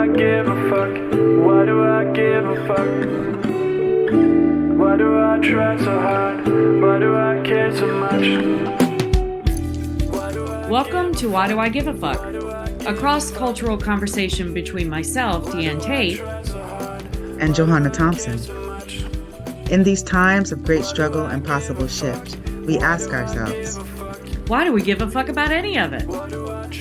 I give a fuck? Why do I give a fuck? Why do I try so hard? Why do I care so much? Welcome to Why Do I Give a Fuck? A cross-cultural conversation between myself, Deanne Tate, and Johanna Thompson. In these times of great struggle and possible shift, we ask ourselves, why do we give a fuck about any of it?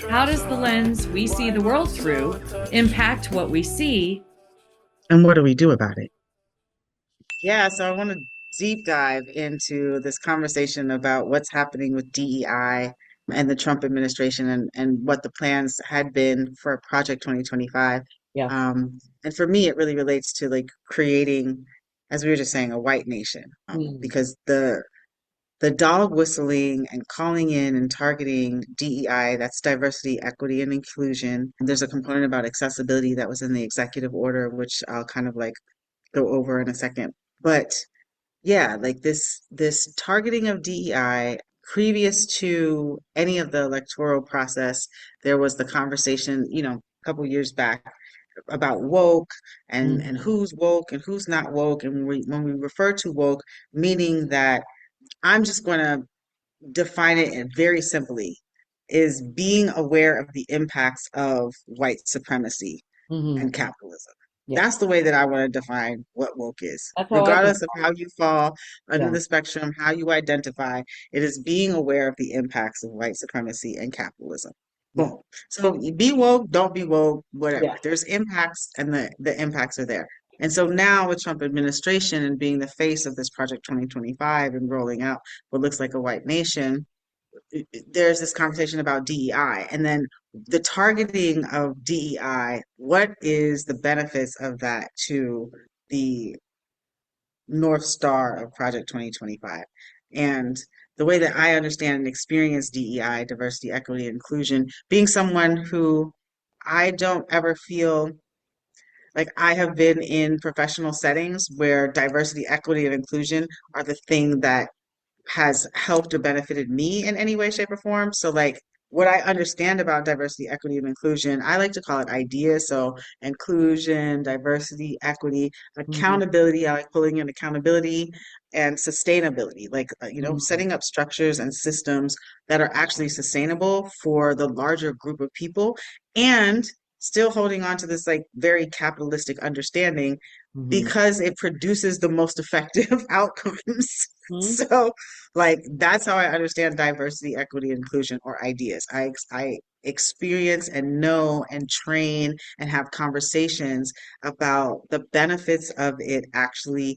How does the lens we see the world through impact what we see? And what do we do about it? Yeah, so I want to deep dive into this conversation about what's happening with DEI and the Trump administration and what the plans had been for Project 2025. Yeah. And for me, it really relates to like creating, as we were just saying, a white nation. Because the dog whistling and calling in and targeting DEI, that's diversity, equity, and inclusion. And there's a component about accessibility that was in the executive order, which I'll kind of like go over in a second. But yeah, like this targeting of DEI previous to any of the electoral process, there was the conversation, a couple years back about woke and who's woke and who's not woke. And when we refer to woke, meaning that I'm just going to define it very simply, is being aware of the impacts of white supremacy and capitalism. Yeah. That's the way that I want to define what woke is. That's how Regardless of how you fall under Yeah. the spectrum, how you identify, it is being aware of the impacts of white supremacy and capitalism. Boom. So be woke, don't be woke, whatever. Yeah. There's impacts and the impacts are there. And so now with Trump administration and being the face of this Project 2025 and rolling out what looks like a white nation, there's this conversation about DEI and then the targeting of DEI. What is the benefits of that to the North Star of Project 2025? And the way that I understand and experience DEI, diversity, equity, inclusion, being someone who I don't ever feel like I have been in professional settings where diversity, equity, and inclusion are the thing that has helped or benefited me in any way, shape, or form. So, like, what I understand about diversity, equity, and inclusion, I like to call it ideas. So, inclusion, diversity, equity, accountability. I like pulling in accountability and sustainability, like, setting up structures and systems that are actually sustainable for the larger group of people and still holding on to this like very capitalistic understanding because it produces the most effective outcomes. So, like, that's how I understand diversity, equity, inclusion, or ideas. I experience and know and train and have conversations about the benefits of it actually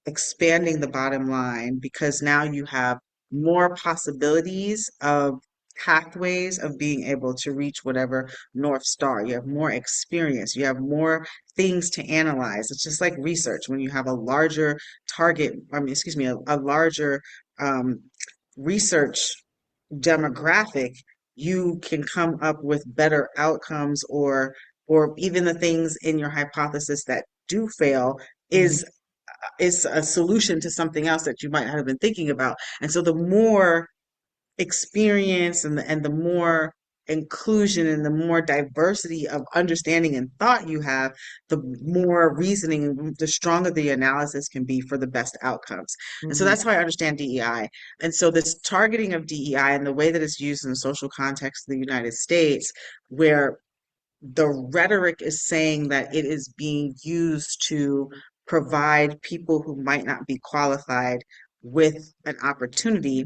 expanding the bottom line because now you have more possibilities of pathways of being able to reach whatever North Star. You have more experience, you have more things to analyze. It's just like research. When you have a larger target, a larger um, research demographic, you can come up with better outcomes or even the things in your hypothesis that do fail is a solution to something else that you might not have been thinking about. And so the more experience and the more inclusion and the more diversity of understanding and thought you have, the more reasoning, the stronger the analysis can be for the best outcomes. And so that's how I understand DEI. And so this targeting of DEI and the way that it's used in the social context of the United States, where the rhetoric is saying that it is being used to provide people who might not be qualified with an opportunity.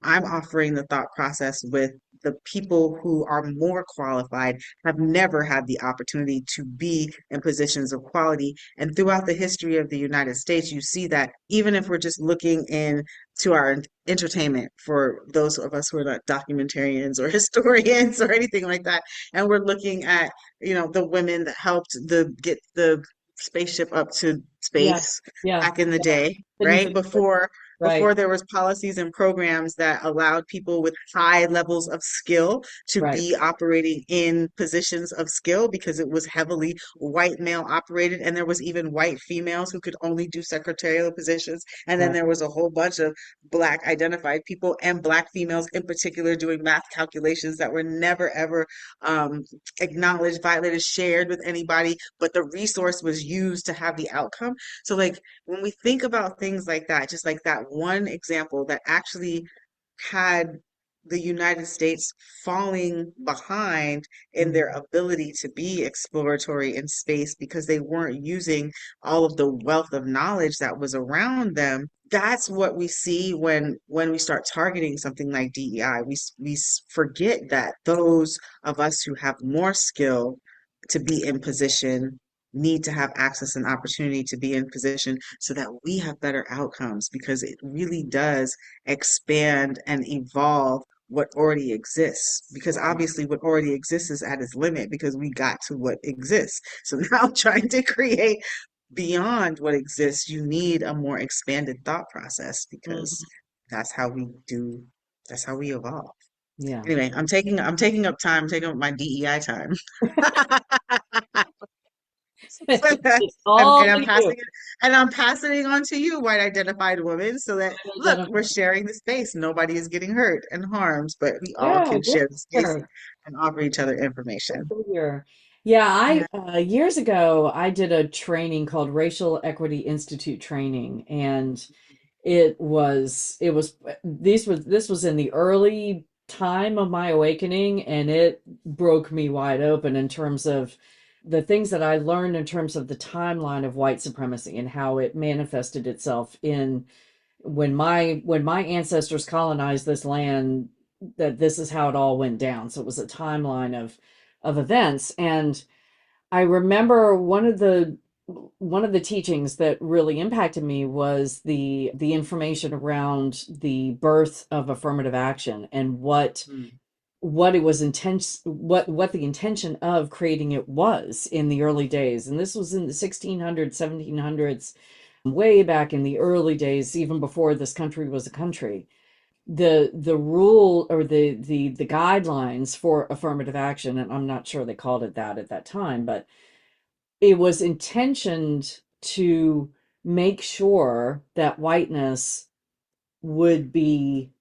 I'm offering the thought process with the people who are more qualified have never had the opportunity to be in positions of quality. And throughout the history of the United States, you see that even if we're just looking into our entertainment, for those of us who are not documentarians or historians or anything like that, and we're looking at, the women that helped get the spaceship up to space back in the day, right? Before Right. before there was policies and programs that allowed people with high levels of skill to Right. be operating in positions of skill because it was heavily white male operated, and there was even white females who could only do secretarial positions, and then Right. there was a whole bunch of black identified people and black females in particular doing math calculations that were never ever um, acknowledged, violated, shared with anybody, but the resource was used to have the outcome. So like when we think about things like that, just like that one example that actually had the United States falling behind in their Mhm. ability to be exploratory in space because they weren't using all of the wealth of knowledge that was around them. That's what we see when we start targeting something like DEI. We forget that those of us who have more skill to be in position need to have access and opportunity to be in position so that we have better outcomes because it really does expand and evolve what already exists. Because Right. obviously, what already exists is at its limit because we got to what exists. So now trying to create beyond what exists, you need a more expanded thought process because Mhm. that's how we do, that's how we evolve. Yeah. Anyway, I'm taking up time, I'm taking up my DEI time. It's all And I'm to you. passing it and I'm passing it on to you, white identified women, so that look, we're sharing the space. Nobody is getting hurt and harmed, but we all Yeah, can good share the space here. and offer each other Good information. here. Yeah, Yeah. I years ago I did a training called Racial Equity Institute training, and it was this was in the early time of my awakening, and it broke me wide open in terms of the things that I learned in terms of the timeline of white supremacy and how it manifested itself in when my ancestors colonized this land, that this is how it all went down. So it was a timeline of events. And I remember one of the teachings that really impacted me was the information around the birth of affirmative action and Mm, what it was intense what the intention of creating it was in the early days. And this was in the 1600s, 1700s, way back in the early days, even before this country was a country. The rule, or the guidelines for affirmative action, and I'm not sure they called it that at that time, but it was intentioned to make sure that whiteness would be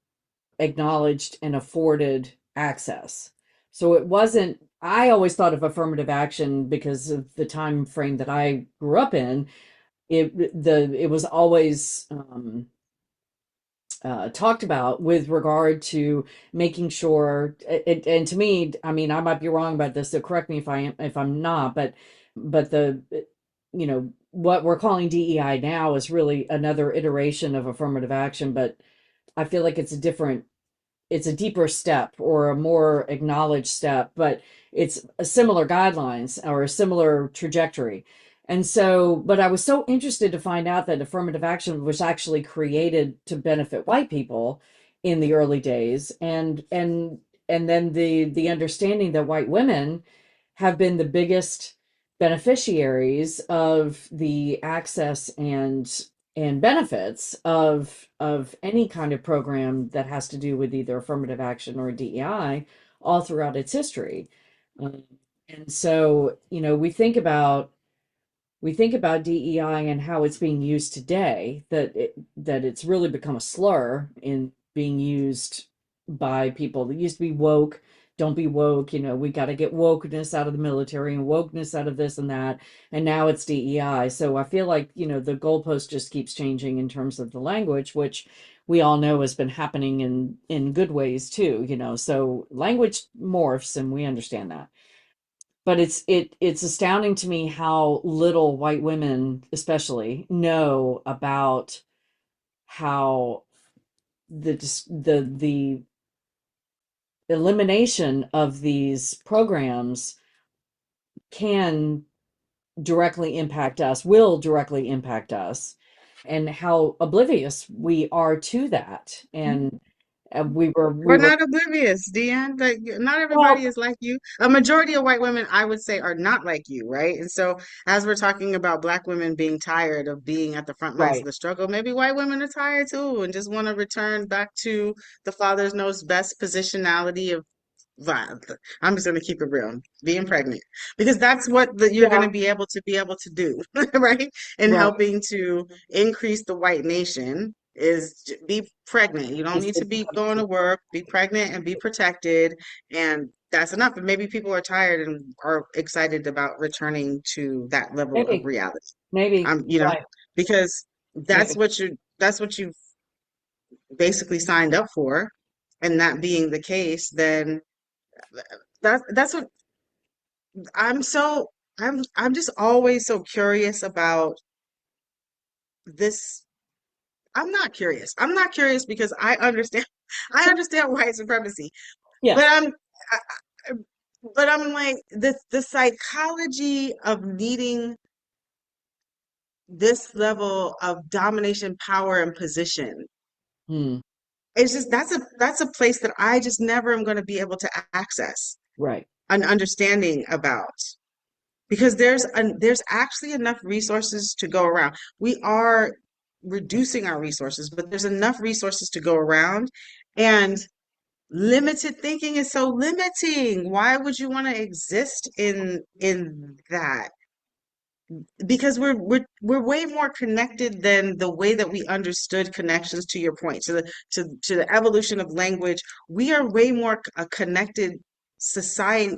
acknowledged and afforded access. So it wasn't, I always thought of affirmative action because of the time frame that I grew up in. It was always talked about with regard to making sure and to me, I mean, I might be wrong about this, so correct me if I'm not, but the what we're calling DEI now is really another iteration of affirmative action, but I feel like it's a deeper step or a more acknowledged step, but it's a similar guidelines or a similar trajectory. And so, but I was so interested to find out that affirmative action was actually created to benefit white people in the early days. And then the understanding that white women have been the biggest beneficiaries of the access and benefits of any kind of program that has to do with either affirmative action or DEI all throughout its history. Um, and so, we think about DEI and how it's being used today, that it's really become a slur in being used by people that used to be woke. Don't be woke, we got to get wokeness out of the military and wokeness out of this and that. And now it's DEI. So I feel like, the goalpost just keeps changing in terms of the language, which we all know has been happening in good ways too. So language morphs, and we understand that. But it's astounding to me how little white women especially know about how the elimination of these programs can directly impact us, will directly impact us, and how oblivious we are to that. And We We're were not oblivious, Deanne. Like, not everybody well, is like you. A majority of white women, I would say, are not like you, right? And so, as we're talking about Black women being tired of being at the front lines of right. the struggle, maybe white women are tired too and just want to return back to the Father knows best positionality of violence. I'm just going to keep it real, being pregnant, because that's what you're going Yeah, to be able to do, right? In right. helping to increase the white nation is be pregnant. You don't Is need the to be going to work, be pregnant and be protected. And that's enough. But maybe people are tired and are excited about returning to that level of maybe, reality. maybe, You know, right, because maybe. that's what you basically signed up for. And that being the case, then that's what I'm so I'm just always so curious about this. I'm not curious. I'm not curious because I understand I understand white supremacy. But Yes. I- but I'm like the psychology of needing this level of domination, power, and position. Hmm. It's just that's a place that I just never am going to be able to access Right. an understanding about. Because there's actually enough resources to go around. We are reducing our resources, but there's enough resources to go around, and limited thinking is so limiting. Why would you want to exist in that? Because we're way more connected than the way that we understood connections, to your point, to the evolution of language. We are way more a connected society.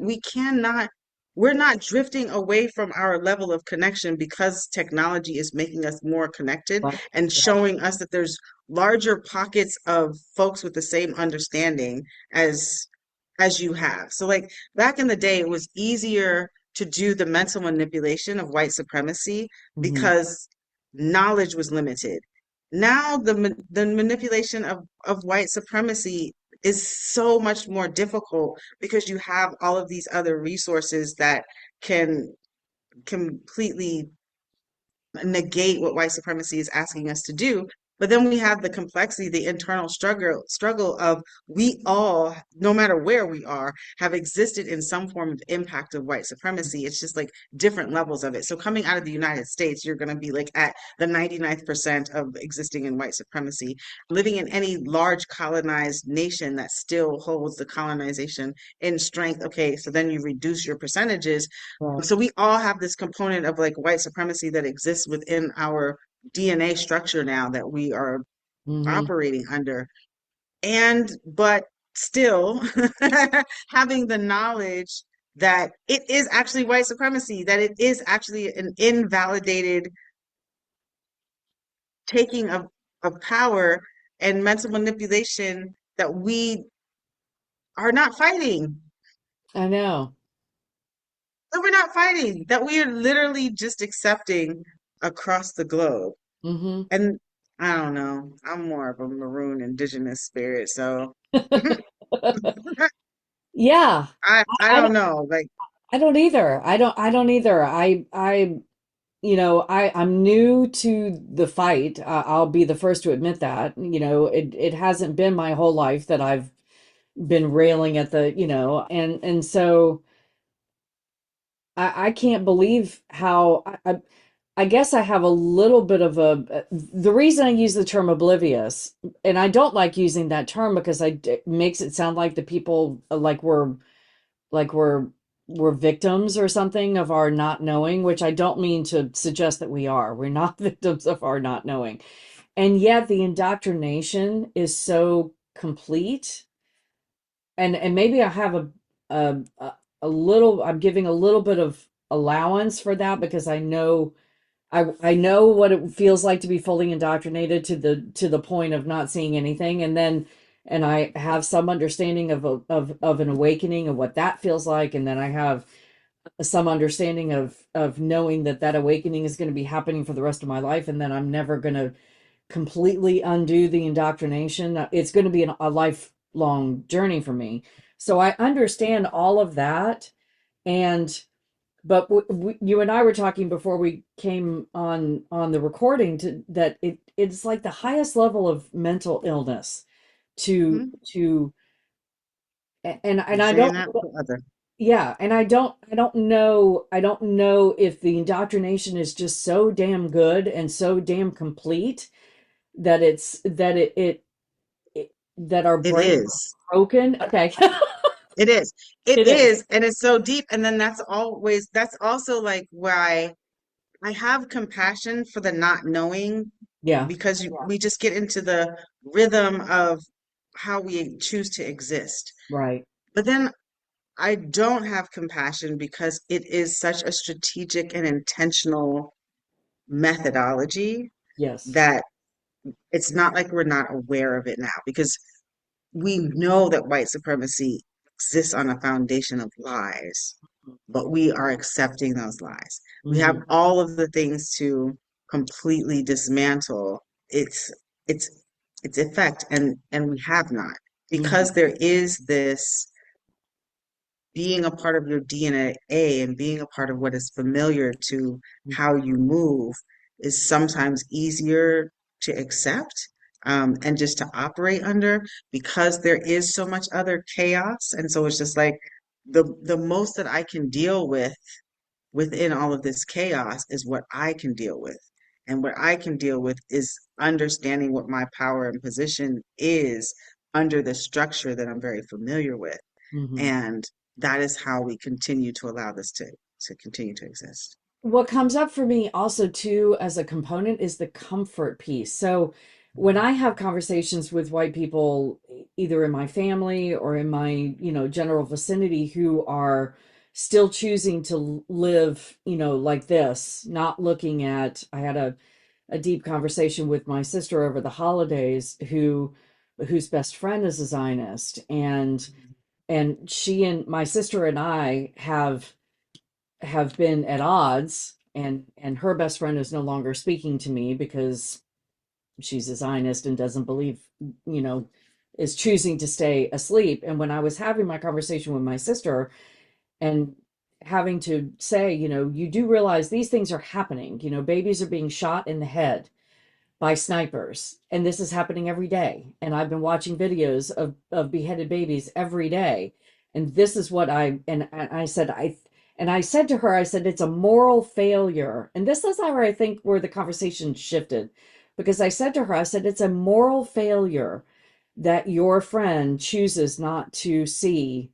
We're not drifting away from our level of connection because technology is making us more connected Right. and Right. showing us that there's larger pockets of folks with the same understanding as you have. So like back in the day, it was easier to do the mental manipulation of white supremacy Hmm. because knowledge was limited. Now the manipulation of white supremacy is so much more difficult because you have all of these other resources that can completely negate what white supremacy is asking us to do. But then we have the complexity, the internal struggle of we all, no matter where we are, have existed in some form of impact of white supremacy. It's just like different levels of it. So coming out of the United States, you're going to be like at the 99th percent of existing in white supremacy. Living in any large colonized nation that still holds the colonization in strength, okay, so then you reduce your percentages. Right. So we all have this component of like white supremacy that exists within our DNA structure now that we are Hmm. operating under. And but still having the knowledge that it is actually white supremacy, that it is actually an invalidated taking of power and mental manipulation that we are not fighting. I know. That we're not fighting, that we are literally just accepting across the globe. Hmm. And I don't know. I'm more of a maroon indigenous spirit, so Yeah. I I don't don't. know. Like, I don't either. I don't either. I'm new to the fight. I'll be the first to admit that. It hasn't been my whole life that I've been railing at and so I can't believe how I guess I have a little bit of the reason I use the term oblivious, and I don't like using that term because it makes it sound like the people like we're victims or something of our not knowing, which I don't mean to suggest that we are. We're not victims of our not knowing. And yet the indoctrination is so complete. And maybe I have a little, I'm giving a little bit of allowance for that because I know what it feels like to be fully indoctrinated to the point of not seeing anything, and I have some understanding of an awakening of what that feels like, and then I have some understanding of knowing that that awakening is going to be happening for the rest of my life, and then I'm never going to completely undo the indoctrination. It's going to be a lifelong journey for me. So I understand all of that, and but you and I were talking before we came on the recording that it's like the highest level of mental illness to Mhm. to and You're I saying don't, that to other. yeah, and I don't know if the indoctrination is just so damn good and so damn complete that it that our It brains are is. broken. Okay. It is. It It is. is. And it's so deep. And then that's also like why I have compassion for the not knowing Yeah, because we just get into the rhythm of how we choose to exist. right. But then I don't have compassion because it is such a strategic and intentional methodology Yes. that it's not like we're not aware of it now because we know that white supremacy exists on a foundation of lies, but we are accepting those lies. We have Hmm. all of the things to completely dismantle its its its effect, and we have not because Hmm. there is this being a part of your DNA and being a part of what is familiar to how you move is sometimes easier to accept and just to operate under because there is so much other chaos. And so it's just like the most that I can deal with within all of this chaos is what I can deal with. And what I can deal with is understanding what my power and position is under the structure that I'm very familiar with. Hmm. And that is how we continue to allow this to continue to exist. What comes up for me also too as a component is the comfort piece. So when I have conversations with white people, either in my family or in my, general vicinity who are still choosing to live, like this, not looking at, I had a deep conversation with my sister over the holidays whose best friend is a Zionist, and she and my sister and I have been at odds, and her best friend is no longer speaking to me because she's a Zionist and doesn't believe, you know is choosing to stay asleep. And when I was having my conversation with my sister and having to say, you do realize these things are happening, babies are being shot in the head by snipers, and this is happening every day, and I've been watching videos of beheaded babies every day, and this is what I said to her, I said it's a moral failure. And this is where I think where the conversation shifted, because I said to her, I said it's a moral failure that your friend chooses not to see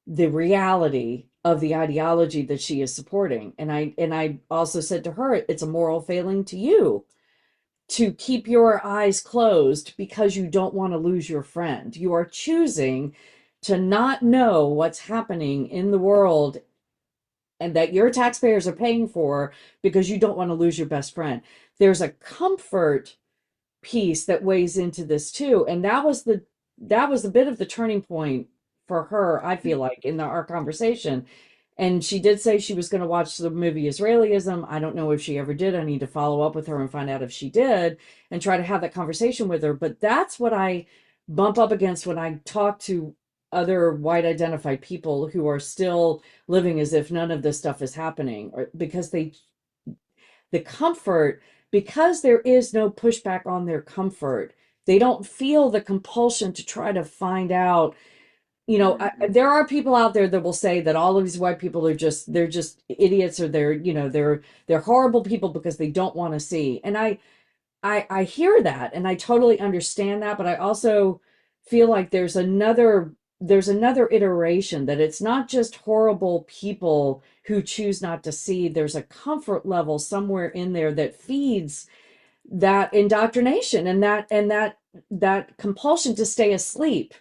the reality of the ideology that she is supporting. And I also said to her, it's a moral failing to you to keep your eyes closed because you don't want to lose your friend. You are choosing to not know what's happening in the world and that your taxpayers are paying for because you don't want to lose your best friend. There's a comfort piece that weighs into this too. And that was a bit of the turning point for her, I feel like, in our conversation. And she did say she was going to watch the movie Israelism. I don't know if she ever did. I need to follow up with her and find out if she did and try to have that conversation with her. But that's what I bump up against when I talk to other white identified people who are still living as if none of this stuff is happening, or because the comfort, because there is no pushback on their comfort, they don't feel the compulsion to try to find out. Mhm. There are people out there that will say that all of these white people are they're just idiots, or they're horrible people because they don't want to see. And I hear that and I totally understand that, but I also feel like there's another iteration, that it's not just horrible people who choose not to see. There's a comfort level somewhere in there that feeds that indoctrination and that compulsion to stay asleep,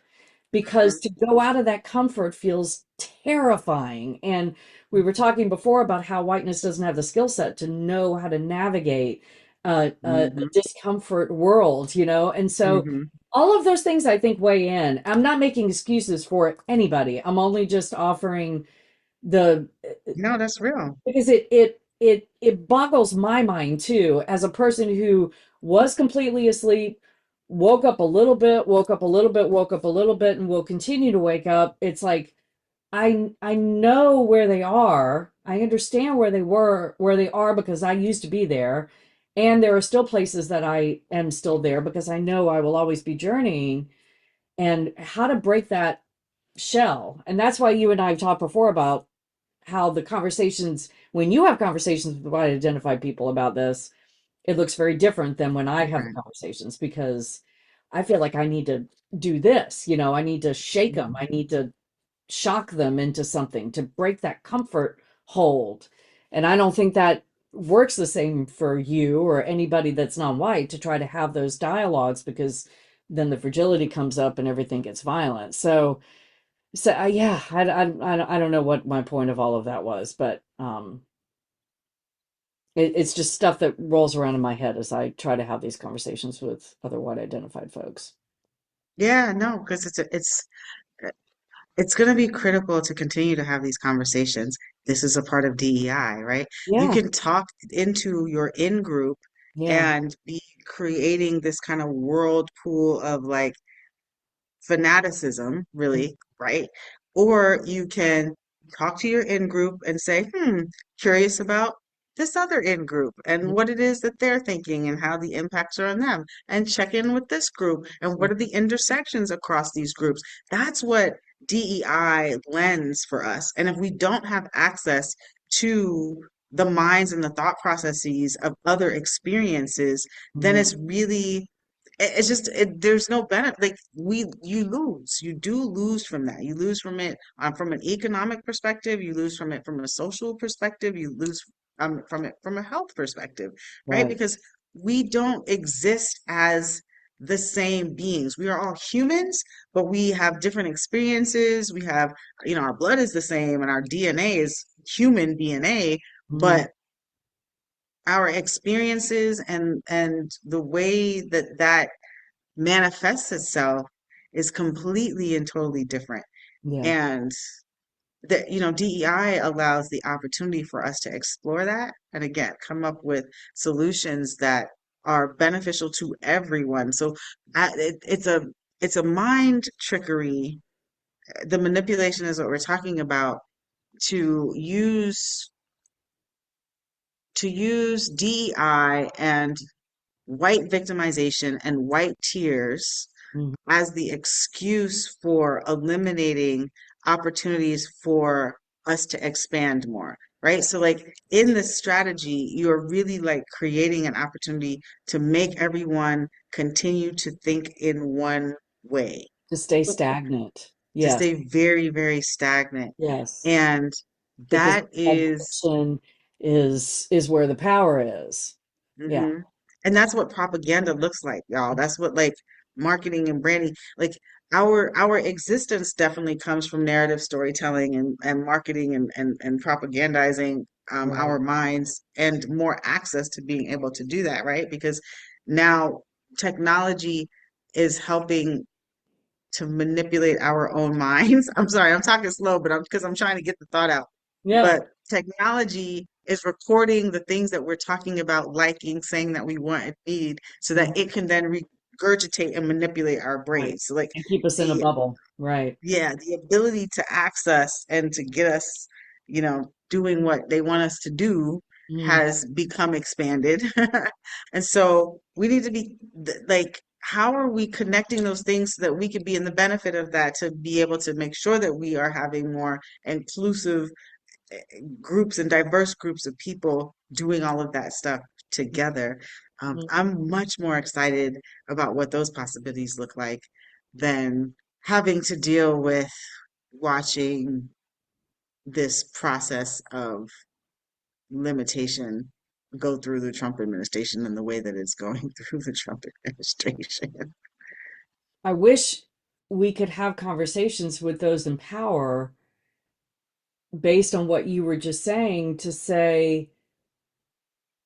because Mhm. to go out of that comfort feels terrifying. And we were talking before about how whiteness doesn't have the skill set to know how to navigate a Mhm. discomfort world, and so Mhm. all of those things I think weigh in. I'm not making excuses for anybody. I'm only just offering the No, that's real. because it boggles my mind too, as a person who was completely asleep, woke up a little bit, woke up a little bit, woke up a little bit, and will continue to wake up. It's like I know where they are. I understand where they are, because I used to be there, and there are still places that I am still there because I know I will always be journeying. and how to break that shell. And that's why you and I have talked before about how the conversations, when you have conversations with white identified people about this, it looks very different than when I have the Different. conversations, because I feel like I need to do this, I need to shake them. I need to shock them into something to break that comfort hold. And I don't think that works the same for you or anybody that's non-white to try to have those dialogues, because then the fragility comes up and everything gets violent. So yeah, I don't know what my point of all of that was, but it's just stuff that rolls around in my head as I try to have these conversations with other white identified folks. Yeah, no, because it's going to be critical to continue to have these conversations. This is a part of DEI, right? You Yeah, can talk into your in group yeah, and be creating this kind of whirlpool of like fanaticism, really, right? Or you can talk to your in group and say, curious about this other in group and what it is that they're thinking and how the impacts are on them, and check in with this group and what are the intersections across these groups. That's what DEI lends for us. And if we don't have access to the minds and the thought processes of other experiences, then mhm, it's really it's just there's no benefit. Like you lose. You do lose from that. You lose from it from an economic perspective. You lose from it from a social perspective. You lose from it from a health perspective, right? right. Because we don't exist as the same beings. We are all humans, but we have different experiences. We have, our blood is the same and our DNA is human DNA, Mhm, but our experiences and the way that manifests itself is completely and totally different. yeah. And that, DEI allows the opportunity for us to explore that and again, come up with solutions that are beneficial to everyone. So it's a mind trickery. The manipulation is what we're talking about to use DEI and white victimization and white tears Mhm. as the excuse for eliminating opportunities for us to expand more, right? So, like in this strategy, you're really like creating an opportunity to make everyone continue to think in one way, To stay stagnant. to Yes, stay very, very stagnant. yes. And Because that is addiction is where the power is. Yeah. hmm And that's what propaganda looks like, y'all. That's what like marketing and branding, like our existence definitely comes from narrative storytelling and marketing and propagandizing Right. our minds and more access to being able to do that, right? Because now technology is helping to manipulate our own minds. I'm sorry, I'm talking slow, but I'm trying to get the thought out. Yeah. But technology is recording the things that we're talking about, liking, saying that we want and need, so that Mhm. it can then regurgitate and manipulate our Right. brains. So like And keep us in a the bubble. Right. yeah, the ability to access and to get us, doing what they want us to do Mm. has become expanded. And so we need to be like, how are we connecting those things so that we could be in the benefit of that to be able to make sure that we are having more inclusive groups and diverse groups of people doing all of that stuff together. Mhm. I'm much more excited about what those possibilities look like than having to deal with watching this process of limitation go through the Trump administration in the way that it's going through the Trump administration. I wish we could have conversations with those in power based on what you were just saying, to say,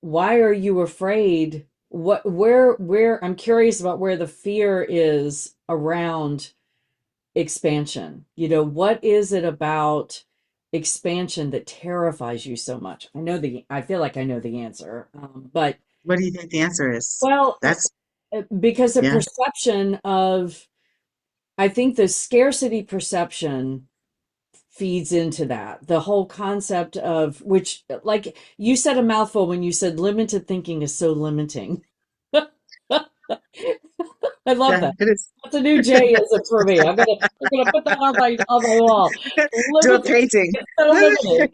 why are you afraid? Where I'm curious about where the fear is around expansion. What is it about expansion that terrifies you so much? I feel like I know the answer. But What do you think the answer is? well, That's, because the yeah. perception of, I think the scarcity perception feeds into that. The whole concept of, which, like you said a mouthful when you said limited thinking is so limiting. I love Yeah, that. it is. That's a new J-ism for me. I'm gonna put that on my wall. Do a Limited. painting. It's so limited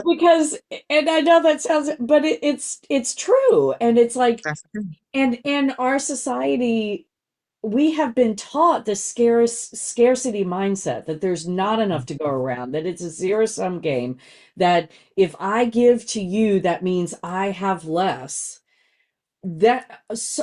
because, and I know that sounds, but it's true, and it's like, That's the thing. and in our society, we have been taught the scarcity mindset that there's not enough to go around, that it's a zero sum game, that if I give to you, that means I have less. That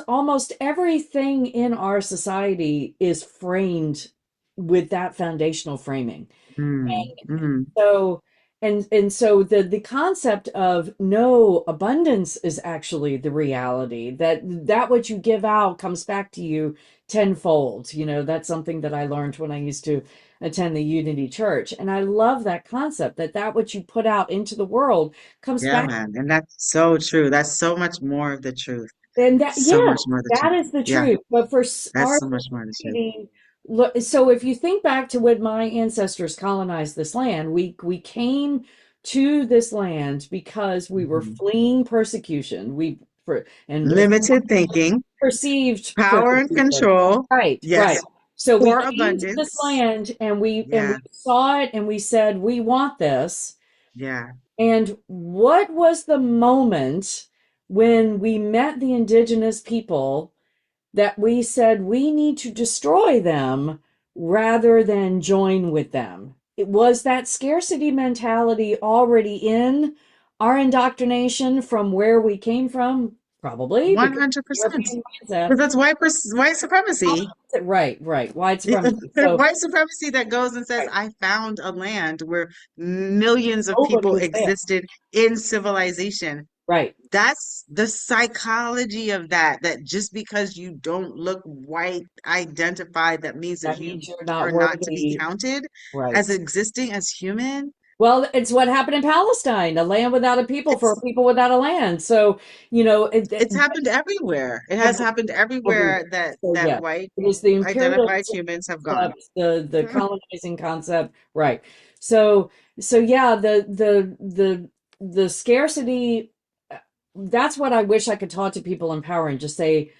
almost everything in our society is framed with that foundational framing. Mm, mm. So, and so the concept of no, abundance is actually the reality, that what you give out comes back to you tenfold. That's something that I learned when I used to attend the Unity Church, and I love that concept, that what you put out into the world comes Yeah, back. man. And that's so true. That's so much more of the truth. And that, So yes, much more of the that truth. is the Yeah, truth. But for that's our so much more of the truth. society, look, so if you think back to when my ancestors colonized this land, we came to this land because we were Mhm. fleeing persecution. And Limited thinking, perceived power and persecution. control. Right, right. Yes. So we For came to this abundance. land, and we Yeah, saw it, and we said, we want this. yeah. And what was the moment when we met the indigenous people that we said we need to destroy them rather than join with them? It was that scarcity mentality already in our indoctrination from where we came from, probably because of the 100%. European mindset. Because that's white supremacy. Right, right. White supremacy. So, White supremacy that goes and says, right, I found a land where millions of nobody people was there. existed in civilization. Right. That's the psychology of that just because you don't look white identified, that means that That you means you're not are not to be worthy. counted as Right. existing as human. Well, it's what happened in Palestine, a land without a people for a It's people without a land. So, it's happened everywhere. It has every, happened everywhere. everywhere that So, that yeah, white it was the identified imperialism humans have gone. concept, the colonizing concept, right? So, so yeah, the scarcity. That's what I wish I could talk to people in power and just say,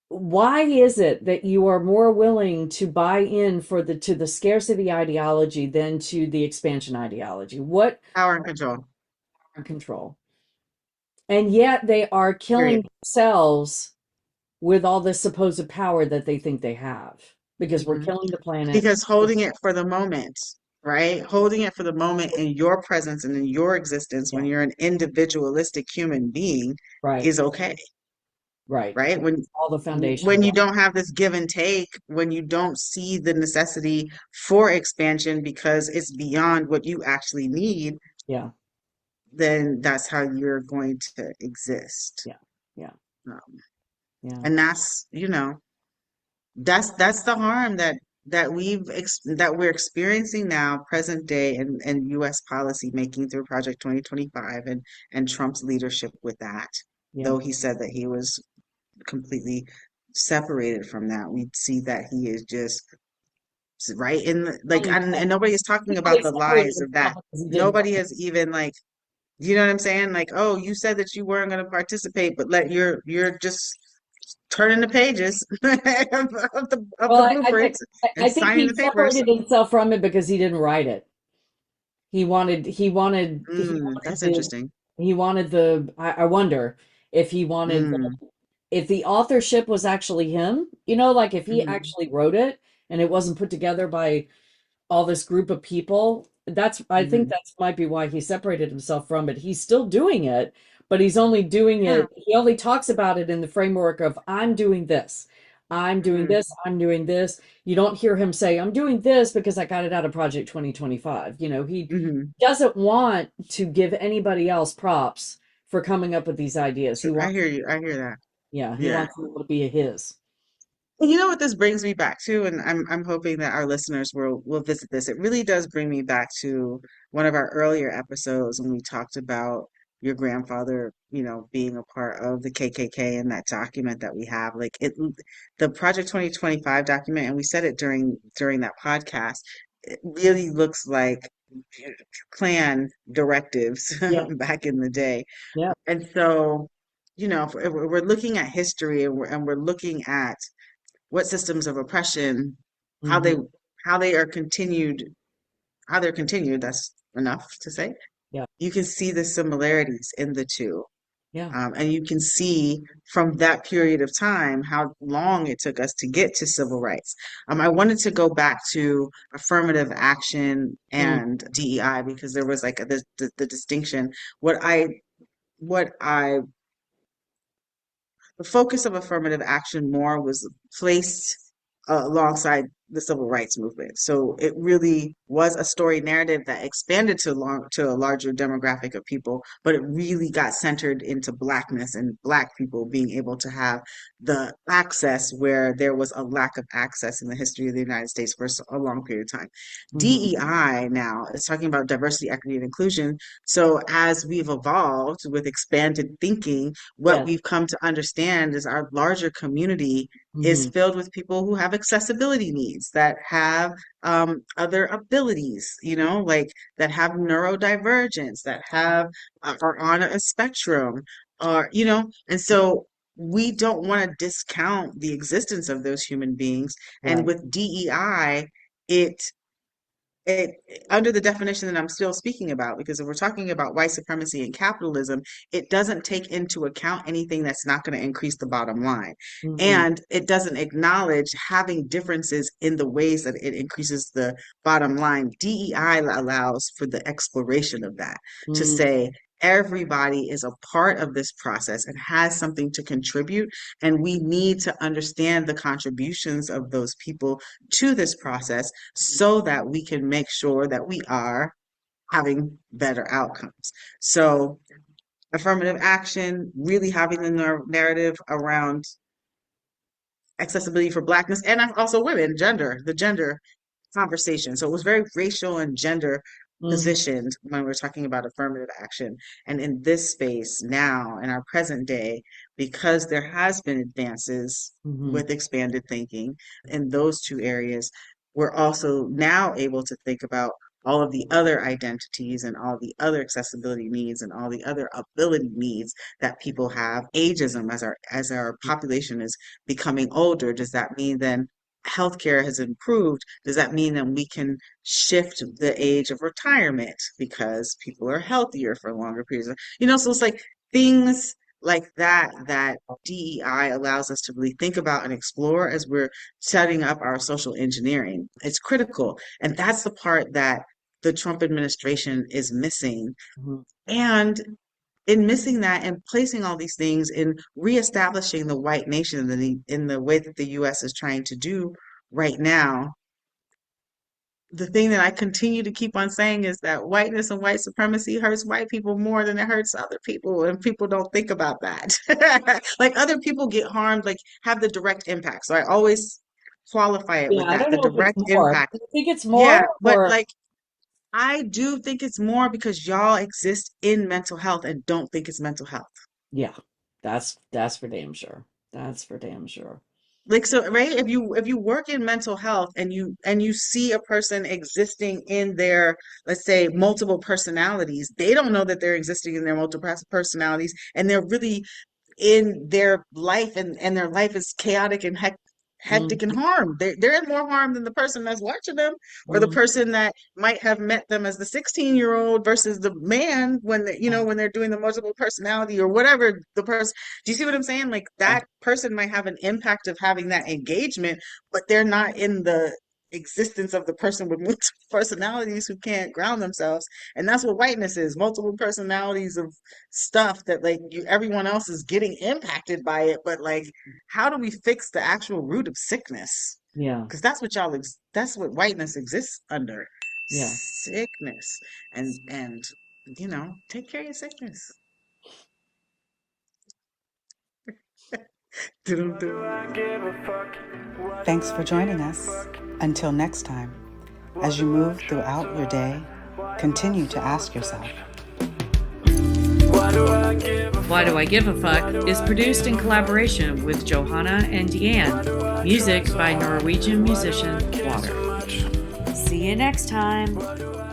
why is it that you are more willing to buy in to the scarcity ideology than to the expansion ideology? What Power and control. control? And yet they are Period. killing themselves with all this supposed power that they think they have, because we're Mhm. killing the planet. Because holding it for the moment, right? Holding it for the moment in your presence and in your existence when Yeah, you're an individualistic human being right, is okay, right. right? All the When foundational. you don't have this give and take, when you don't see the necessity for expansion because it's beyond what you actually need, Yeah, then that's how you're going to exist. yeah, yeah, Um, yeah, and that's the harm that we're experiencing now, present day, and U.S. policy making through Project 2025 and Trump's leadership with that. yeah. Though he said that he was completely separated from that, we see that he is just right in like, Only and nobody is talking really about the separated lies of himself that. because he didn't. Nobody has even like, you know what I'm saying? Like, oh, you said that you weren't going to participate, but you're just turning the pages of Well, the I think blueprints and I think signing he the papers. separated himself from it because he didn't write it. He wanted That's interesting. the. I wonder if he wanted Mm, if the authorship was actually him. Like if he mhm, actually wrote it and it wasn't put together by all this group of people. I think mhm. that's might be why he separated himself from it. He's still doing it, but he's only doing Yeah. it, he only talks about it in the framework of I'm doing this. I'm doing Mm, this, I'm doing this. You don't hear him say, I'm doing this because I got it out of Project 2025. He mhm. doesn't want to give anybody else props for coming up with these ideas. So I hear you. I hear that. Yeah, he Yeah. wants people to be his. And you know what this brings me back to, and I'm hoping that our listeners will visit this. It really does bring me back to one of our earlier episodes when we talked about your grandfather, being a part of the KKK and that document that we have. Like the Project 2025 document, and we said it during that podcast. It really looks like Klan directives Yeah, back in the day. yeah, And so, if we're looking at history and we're looking at what systems of oppression, how Hmm. they are continued, how they're continued, that's enough to say. Yeah. You can see the similarities in the two. Yeah. And you can see from that period of time how long it took us to get to civil rights. I wanted to go back to affirmative action Mm. and DEI because there was like the distinction. What I the focus of affirmative action more was placed alongside the civil rights movement. So it really was a story narrative that expanded to a larger demographic of people, but it really got centered into Blackness and Black people being able to have the access where there was a lack of access in the history of the United States for a long period of time. Hmm. DEI now is talking about diversity, equity, and inclusion. So as we've evolved with expanded thinking, what Yes. we've come to understand is our larger community is Hmm. filled with people who have accessibility needs, that have other abilities, like that have neurodivergence, that have are on a spectrum, or and so we don't want to discount the existence of those human beings. And Right. with DEI, it it under the definition that I'm still speaking about, because if we're talking about white supremacy and capitalism, it doesn't take into account anything that's not going to increase the bottom line. Hmm. And it doesn't acknowledge having differences in the ways that it increases the bottom line. DEI allows for the exploration of that, to Mm. say everybody is a part of this process and has something to contribute. And we need to understand the contributions of those people to this process so that we can make sure that we are having better outcomes. So, affirmative action, really having the narrative around accessibility for Blackness and also women, the gender conversation. So it was very racial and gender Hmm. positioned when we're talking about affirmative action. And in this space now, in our present day, because there has been advances Hmm. with expanded thinking in those two areas, we're also now able to think about all of the other identities and all the other accessibility needs and all the other ability needs that people have. Ageism, as our population is becoming older, does that mean then healthcare has improved? Does that mean that we can shift the age of retirement because people are healthier for longer periods so it's like things like that DEI allows us to really think about and explore as we're setting up our social engineering. It's critical. And that's the part that the Trump administration is missing. Hmm. And in missing that and placing all these things in reestablishing the white nation in the way that the US is trying to do right now, the thing that I continue to keep on saying is that whiteness and white supremacy hurts white people more than it hurts other people, and people don't think about that. Like other people get harmed, like have the direct impact. So I always qualify it Yeah. with I that, don't the know if it's direct more. impact. Do you think it's more Yeah, but or like I do think it's more because y'all exist in mental health and don't think it's mental health. yeah, that's for damn sure. That's for damn sure. Like so, right? If you work in mental health and you see a person existing in their, let's say, multiple personalities, they don't know that they're existing in their multiple personalities, and they're really in their life, and their life is chaotic and hectic and Hmm. harm. They're in more harm than the person that's watching them, or the Hmm. person that might have met them as the 16-year-old versus the man when when they're doing the multiple personality or whatever the person. Do you see what I'm saying? Like Yeah. that person might have an impact of having that engagement, but they're not in the existence of the person with multiple personalities who can't ground themselves. And that's what whiteness is, multiple personalities of stuff that like everyone else is getting impacted by it, but like how do we fix the actual root of sickness? Yeah. Because that's what that's what whiteness exists under, Yeah. sickness. And take care of your sickness. Why do I give a fuck? Why do Thanks for I give joining a us. fuck? Until next time, Why as you do I move try throughout so your day, hard? Why am I continue to so ask yourself, attached? Why do I give a Why fuck? Do I Give a Why Fuck do is I produced give in a fuck? collaboration with Johanna and Why do Deanne. I try Music so by hard? Norwegian Why do I musician care so Water. much? See you next time. Why do I